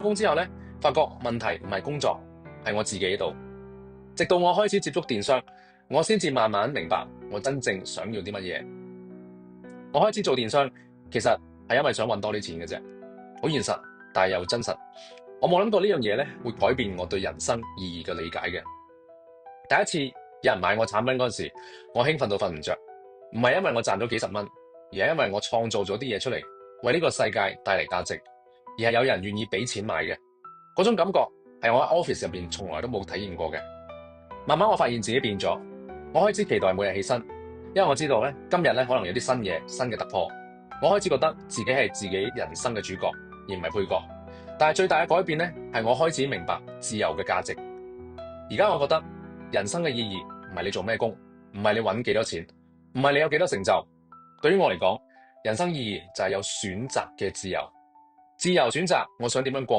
工之後咧，發覺問題唔係工作，係我自己度。直到我開始接觸電商，我先至慢慢明白我真正想要啲乜嘢。我開始做電商，其實係因為想搵多啲錢嘅啫，好現實，但係又真實。我冇諗過呢樣嘢咧會改變我對人生意義嘅理解嘅。第一次有人買我產品嗰陣時，我興奮到瞓唔着，唔係因為我賺咗幾十蚊，而係因為我創造咗啲嘢出嚟，為呢個世界帶嚟價值，而係有人願意俾錢買嘅。嗰種感覺係我喺 office 入邊從來都冇體驗過嘅。慢慢我發現自己變咗，我開始期待每日起身，因為我知道咧今日咧可能有啲新嘢、新嘅突破。我開始覺得自己係自己人生嘅主角，而唔係配角。但係最大嘅改變咧，係我開始明白自由嘅價值。而家我覺得人生嘅意義唔係你做咩工，唔係你搵幾多錢，唔係你有幾多成就。對於我嚟講，人生意義就係有選擇嘅自由，自由選擇我想點樣過。